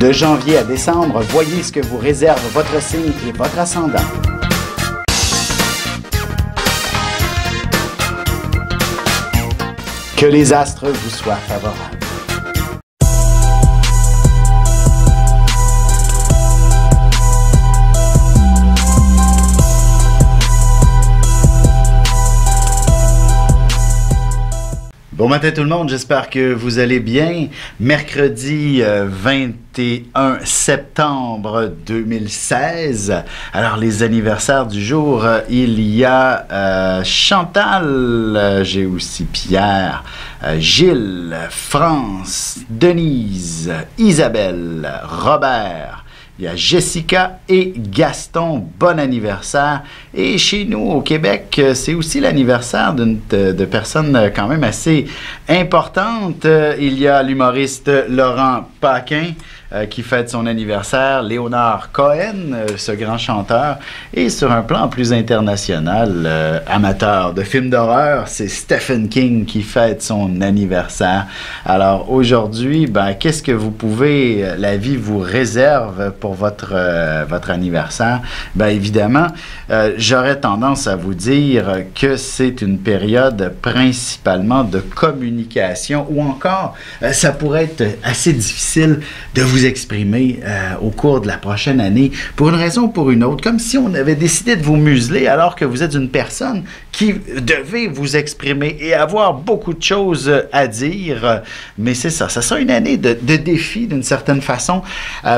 De janvier à décembre, voyez ce que vous réserve votre signe et votre ascendant. Que les astres vous soient favorables. Bon matin tout le monde, j'espère que vous allez bien. Mercredi 21 septembre 2016. Alors les anniversaires du jour, il y a Chantal, j'ai aussi Pierre, Gilles, France, Denise, Isabelle, Robert. Il y a Jessica et Gaston, bon anniversaire. Et chez nous, au Québec, c'est aussi l'anniversaire de personnes quand même assez importantes. Il y a l'humoriste Laurent Paquin qui fête son anniversaire, Léonard Cohen, ce grand chanteur. Et sur un plan plus international, amateur de films d'horreur, c'est Stephen King qui fête son anniversaire. Alors aujourd'hui, qu'est-ce que la vie vous réserve pour votre anniversaire? Évidemment, j'aurais tendance à vous dire que c'est une période principalement de communication ou encore, ça pourrait être assez difficile de vous exprimer au cours de la prochaine année pour une raison ou pour une autre, comme si on avait décidé de vous museler alors que vous êtes une personne qui devait vous exprimer et avoir beaucoup de choses à dire. Mais c'est ça sera une année de défi d'une certaine façon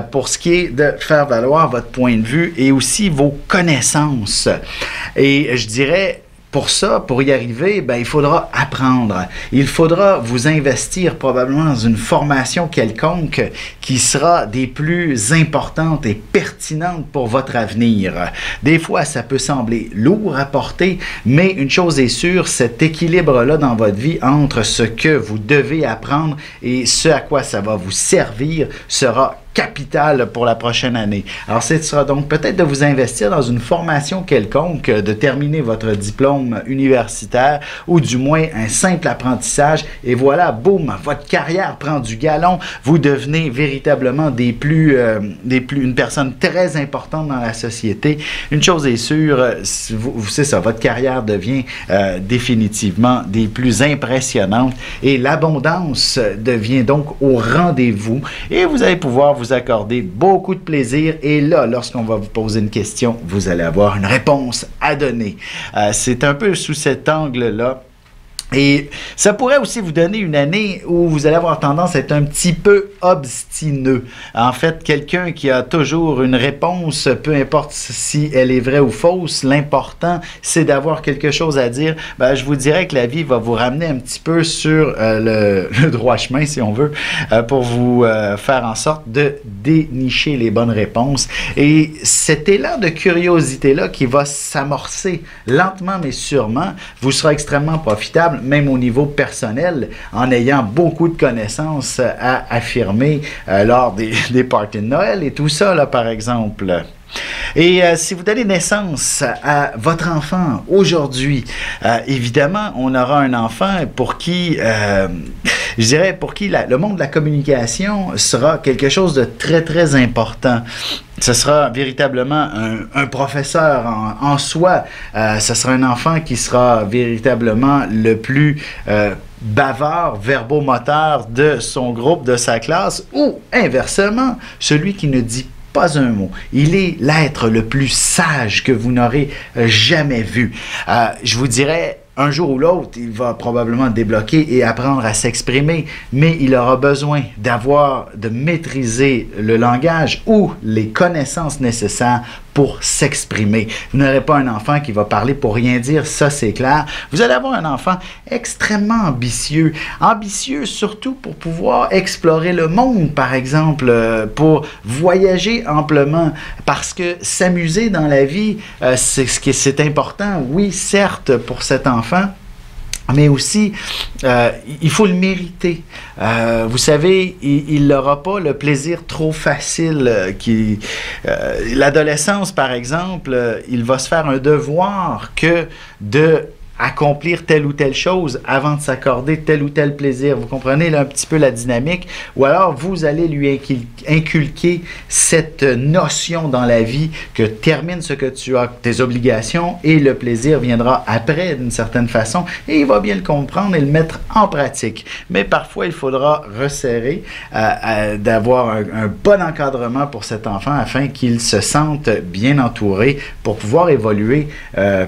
pour ce qui est de faire valoir votre point de vue et aussi vos connaissances. Et je dirais, pour ça, pour y arriver, il faudra apprendre. Il faudra vous investir probablement dans une formation quelconque qui sera des plus importantes et pertinentes pour votre avenir. Des fois, ça peut sembler lourd à porter, mais une chose est sûre, cet équilibre-là dans votre vie entre ce que vous devez apprendre et ce à quoi ça va vous servir sera capital pour la prochaine année. Alors, ce sera donc peut-être de vous investir dans une formation quelconque, de terminer votre diplôme universitaire ou du moins un simple apprentissage et voilà, boum, votre carrière prend du galon, vous devenez véritablement une personne très importante dans la société. Une chose est sûre, c'est ça, votre carrière devient définitivement des plus impressionnantes et l'abondance devient donc au rendez-vous et vous allez pouvoir vous accorder beaucoup de plaisir et là, lorsqu'on va vous poser une question, vous allez avoir une réponse à donner. C'est un peu sous cet angle-là. Et ça pourrait aussi vous donner une année où vous allez avoir tendance à être un petit peu obstineux. En fait, quelqu'un qui a toujours une réponse, peu importe si elle est vraie ou fausse, l'important, c'est d'avoir quelque chose à dire. Je vous dirais que la vie va vous ramener un petit peu sur le droit chemin, si on veut, pour vous faire en sorte de dénicher les bonnes réponses. Et cet élan de curiosité-là qui va s'amorcer lentement mais sûrement, vous sera extrêmement profitable, même au niveau personnel, en ayant beaucoup de connaissances à affirmer lors des parties de Noël et tout ça, là, par exemple. Et si vous donnez naissance à votre enfant aujourd'hui, évidemment, on aura un enfant pour qui, je dirais, pour qui le monde de la communication sera quelque chose de très, très important. Ce sera véritablement un professeur en soi. Ce sera un enfant qui sera véritablement le plus bavard, verbomoteur de son groupe, de sa classe, ou inversement, celui qui ne dit pas un mot. Il est l'être le plus sage que vous n'aurez jamais vu. Je vous dirais, un jour ou l'autre, il va probablement débloquer et apprendre à s'exprimer, mais il aura besoin de maîtriser le langage ou les connaissances nécessaires pour s'exprimer. Vous n'aurez pas un enfant qui va parler pour rien dire, ça c'est clair. Vous allez avoir un enfant extrêmement ambitieux. Ambitieux surtout pour pouvoir explorer le monde, par exemple, pour voyager amplement, parce que s'amuser dans la vie, c'est important, oui, certes, pour cet enfant, mais aussi, il faut le mériter. Vous savez, il n'aura pas le plaisir trop facile. L'adolescence, par exemple, il va se faire un devoir que de accomplir telle ou telle chose avant de s'accorder tel ou tel plaisir. Vous comprenez là un petit peu la dynamique? Ou alors vous allez lui inculquer cette notion dans la vie que termine ce que tu as, tes obligations, et le plaisir viendra après d'une certaine façon, et il va bien le comprendre et le mettre en pratique. Mais parfois, il faudra resserrer, d'avoir un bon encadrement pour cet enfant afin qu'il se sente bien entouré pour pouvoir évoluer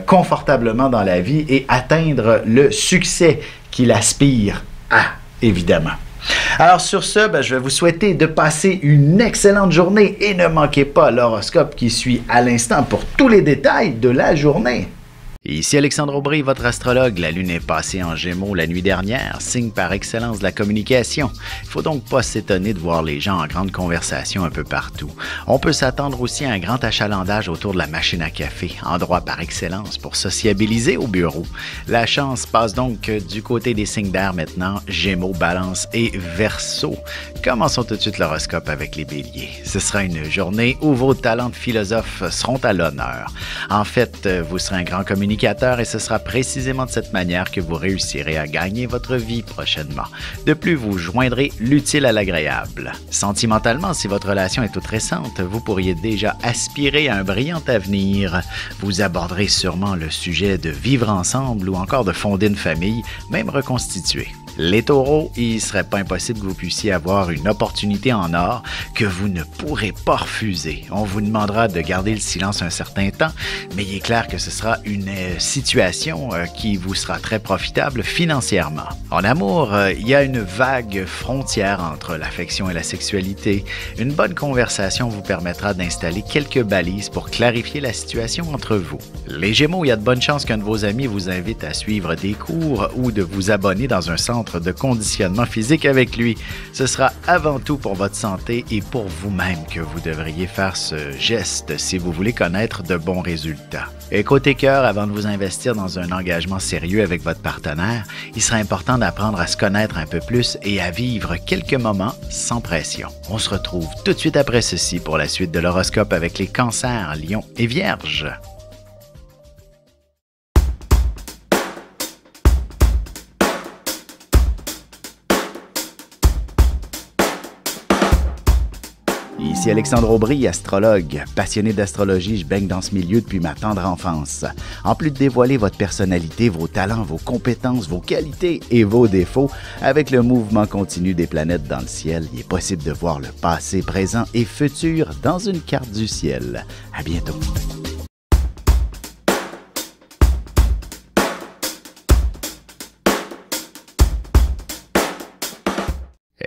confortablement dans la vie et atteindre le succès qu'il aspire à, évidemment. Alors sur ce, je vais vous souhaiter de passer une excellente journée et ne manquez pas l'horoscope qui suit à l'instant pour tous les détails de la journée. Ici Alexandre Aubry, votre astrologue. La Lune est passée en Gémeaux la nuit dernière, signe par excellence de la communication. Il ne faut donc pas s'étonner de voir les gens en grande conversation un peu partout. On peut s'attendre aussi à un grand achalandage autour de la machine à café, endroit par excellence pour sociabiliser au bureau. La chance passe donc du côté des signes d'air maintenant, Gémeaux, Balance et Verseau. Commençons tout de suite l'horoscope avec les Béliers. Ce sera une journée où vos talents de philosophe seront à l'honneur. En fait, vous serez un grand communicateur et ce sera précisément de cette manière que vous réussirez à gagner votre vie prochainement. De plus, vous joindrez l'utile à l'agréable. Sentimentalement, si votre relation est toute récente, vous pourriez déjà aspirer à un brillant avenir. Vous aborderez sûrement le sujet de vivre ensemble ou encore de fonder une famille, même reconstituée. Les taureaux, il ne serait pas impossible que vous puissiez avoir une opportunité en or que vous ne pourrez pas refuser. On vous demandera de garder le silence un certain temps, mais il est clair que ce sera une situation qui vous sera très profitable financièrement. En amour, il y a une vague frontière entre l'affection et la sexualité. Une bonne conversation vous permettra d'installer quelques balises pour clarifier la situation entre vous. Les Gémeaux, il y a de bonnes chances qu'un de vos amis vous invite à suivre des cours ou de vous abonner dans un centre de conditionnement physique avec lui. Ce sera avant tout pour votre santé et pour vous-même que vous devriez faire ce geste si vous voulez connaître de bons résultats. Et côté cœur, avant de vous investir dans un engagement sérieux avec votre partenaire, il sera important d'apprendre à se connaître un peu plus et à vivre quelques moments sans pression. On se retrouve tout de suite après ceci pour la suite de l'horoscope avec les Cancers, Lions et Vierges. Ici Alexandre Aubry, astrologue. Passionné d'astrologie, je baigne dans ce milieu depuis ma tendre enfance. En plus de dévoiler votre personnalité, vos talents, vos compétences, vos qualités et vos défauts, avec le mouvement continu des planètes dans le ciel, il est possible de voir le passé, présent et futur dans une carte du ciel. À bientôt.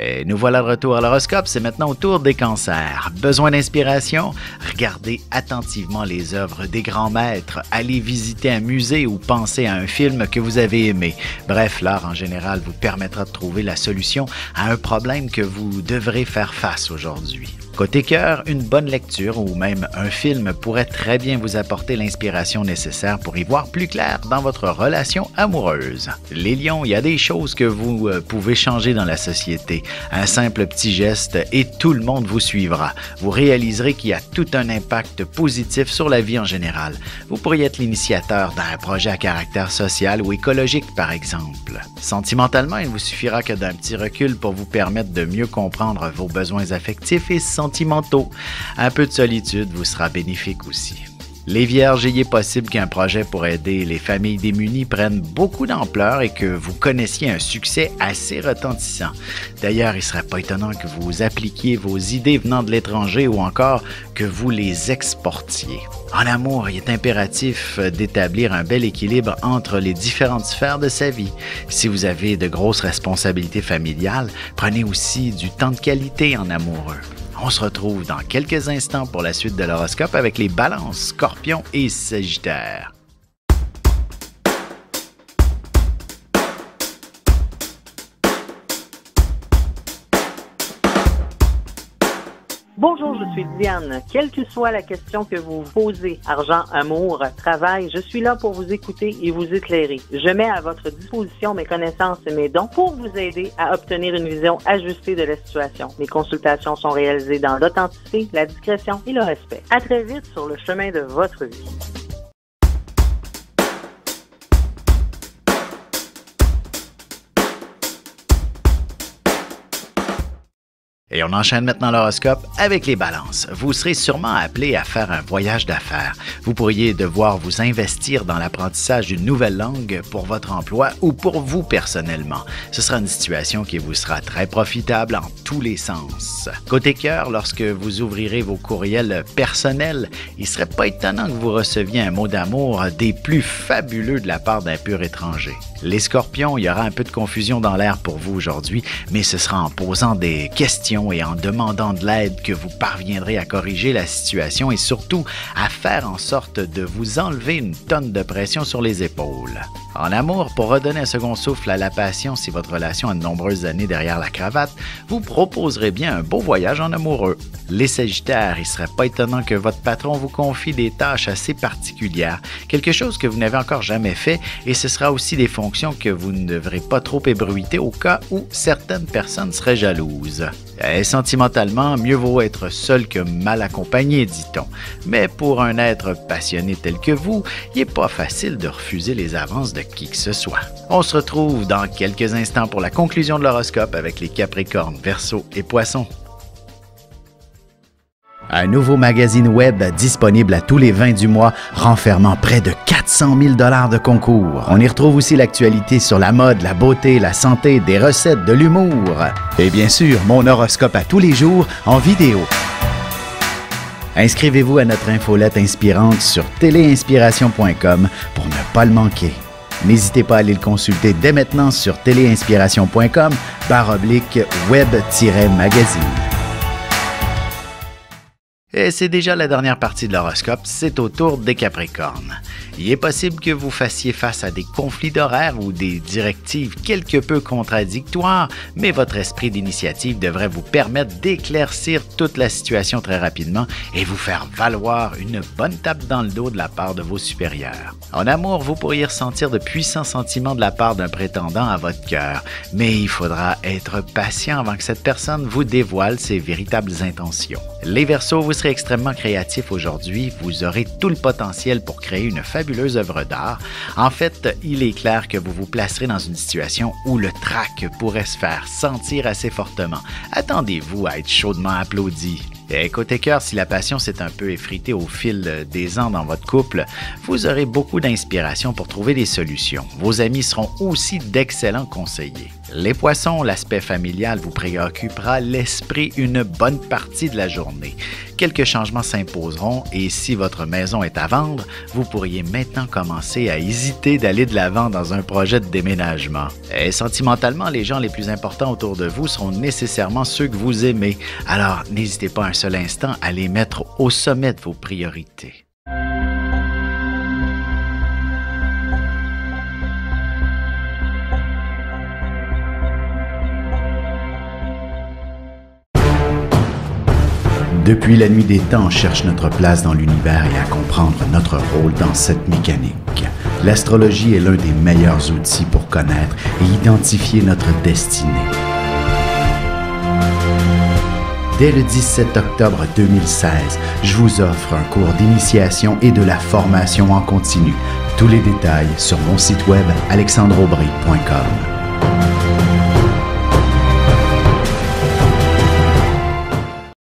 Et nous voilà de retour à l'horoscope, c'est maintenant au tour des Cancers. Besoin d'inspiration? Regardez attentivement les œuvres des grands maîtres, allez visiter un musée ou pensez à un film que vous avez aimé. Bref, l'art en général vous permettra de trouver la solution à un problème que vous devrez faire face aujourd'hui. Côté cœur, une bonne lecture ou même un film pourrait très bien vous apporter l'inspiration nécessaire pour y voir plus clair dans votre relation amoureuse. Les lions, il y a des choses que vous pouvez changer dans la société. Un simple petit geste et tout le monde vous suivra. Vous réaliserez qu'il y a tout un impact positif sur la vie en général. Vous pourriez être l'initiateur d'un projet à caractère social ou écologique, par exemple. Sentimentalement, il vous suffira que d'un petit recul pour vous permettre de mieux comprendre vos besoins affectifs et sentimentaux. Un peu de solitude vous sera bénéfique aussi. Les Vierges, il est possible qu'un projet pour aider les familles démunies prenne beaucoup d'ampleur et que vous connaissiez un succès assez retentissant. D'ailleurs, il ne serait pas étonnant que vous appliquiez vos idées venant de l'étranger ou encore que vous les exportiez. En amour, il est impératif d'établir un bel équilibre entre les différentes sphères de sa vie. Si vous avez de grosses responsabilités familiales, prenez aussi du temps de qualité en amoureux. On se retrouve dans quelques instants pour la suite de l'horoscope avec les Balances, Scorpions et Sagittaires. Bonjour, je suis Diane. Quelle que soit la question que vous posez, argent, amour, travail, je suis là pour vous écouter et vous éclairer. Je mets à votre disposition mes connaissances et mes dons pour vous aider à obtenir une vision ajustée de la situation. Mes consultations sont réalisées dans l'authenticité, la discrétion et le respect. À très vite sur le chemin de votre vie. Et on enchaîne maintenant l'horoscope avec les balances. Vous serez sûrement appelé à faire un voyage d'affaires. Vous pourriez devoir vous investir dans l'apprentissage d'une nouvelle langue pour votre emploi ou pour vous personnellement. Ce sera une situation qui vous sera très profitable en tous les sens. Côté cœur, lorsque vous ouvrirez vos courriels personnels, il ne serait pas étonnant que vous receviez un mot d'amour des plus fabuleux de la part d'un pur étranger. Les scorpions, il y aura un peu de confusion dans l'air pour vous aujourd'hui, mais ce sera en posant des questions et en demandant de l'aide que vous parviendrez à corriger la situation et surtout à faire en sorte de vous enlever une tonne de pression sur les épaules. En amour, pour redonner un second souffle à la passion si votre relation a de nombreuses années derrière la cravate, vous proposerez bien un beau voyage en amoureux. Les Sagittaires, il ne serait pas étonnant que votre patron vous confie des tâches assez particulières, quelque chose que vous n'avez encore jamais fait, et ce sera aussi des fonctions que vous ne devrez pas trop ébruiter au cas où certaines personnes seraient jalouses. Et sentimentalement, mieux vaut être seul que mal accompagné, dit-on. Mais pour un être passionné tel que vous, il n'est pas facile de refuser les avances de qui que ce soit. On se retrouve dans quelques instants pour la conclusion de l'horoscope avec les Capricornes, Verseaux et Poissons. Un nouveau magazine web disponible à tous les 20 du mois, renfermant près de 400 000 $ de concours. On y retrouve aussi l'actualité sur la mode, la beauté, la santé, des recettes, de l'humour. Et bien sûr, mon horoscope à tous les jours en vidéo. Inscrivez-vous à notre infolette inspirante sur téléinspiration.com pour ne pas le manquer. N'hésitez pas à aller le consulter dès maintenant sur téléinspiration.com/web-magazine. Et c'est déjà la dernière partie de l'horoscope, c'est au tour des Capricornes. Il est possible que vous fassiez face à des conflits d'horaires ou des directives quelque peu contradictoires, mais votre esprit d'initiative devrait vous permettre d'éclaircir toute la situation très rapidement et vous faire valoir une bonne tape dans le dos de la part de vos supérieurs. En amour, vous pourriez ressentir de puissants sentiments de la part d'un prétendant à votre cœur, mais il faudra être patient avant que cette personne vous dévoile ses véritables intentions. Les Verseaux, vous serez extrêmement créatifs aujourd'hui, vous aurez tout le potentiel pour créer une fabuleuse œuvre d'art. En fait, il est clair que vous vous placerez dans une situation où le trac pourrait se faire sentir assez fortement. Attendez-vous à être chaudement applaudi. Et côté cœur, si la passion s'est un peu effritée au fil des ans dans votre couple, vous aurez beaucoup d'inspiration pour trouver des solutions. Vos amis seront aussi d'excellents conseillers. Les Poissons, l'aspect familial vous préoccupera l'esprit une bonne partie de la journée. Quelques changements s'imposeront et si votre maison est à vendre, vous pourriez maintenant commencer à hésiter d'aller de l'avant dans un projet de déménagement. Et sentimentalement, les gens les plus importants autour de vous seront nécessairement ceux que vous aimez. Alors, n'hésitez pas un seul instant à les mettre au sommet de vos priorités. Depuis la nuit des temps, on cherche notre place dans l'univers et à comprendre notre rôle dans cette mécanique. L'astrologie est l'un des meilleurs outils pour connaître et identifier notre destinée. Dès le 17 octobre 2016, je vous offre un cours d'initiation et de la formation en continu. Tous les détails sur mon site web alexandreaubry.com.